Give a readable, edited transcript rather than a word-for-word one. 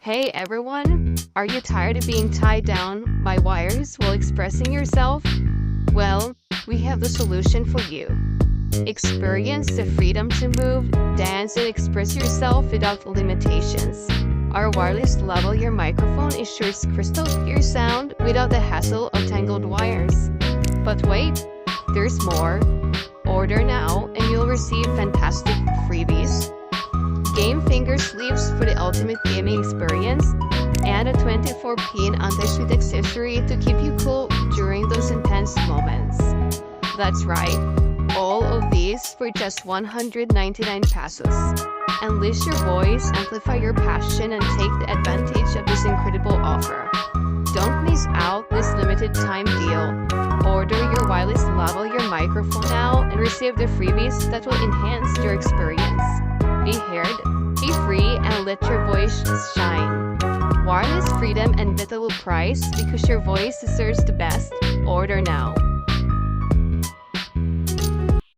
Hey everyone! Are you tired of being tied down by wires while expressing yourself? Well, we have the solution for you. Experience the freedom to move, dance, and express yourself without limitations. Our wireless lavalier microphone ensures crystal clear sound without the hassle of tangled wires. But wait, there's more. Order now and you'll receive fantastic freebies. Game finger sleeves for the ultimate gaming experience, and a 24-pin anti-sweat accessory to keep you cool during those intense moments. That's right, all of these for just 199 pesos. Unleash your voice, amplify your passion, and take the advantage of this incredible offer. Don't miss out this limited time deal. Order your wireless lavalier microphone now and receive the freebies that will enhance your experience. Be heard, be free, and let your voice shine. Wireless freedom and beatable price because your voice deserves the best. Order now.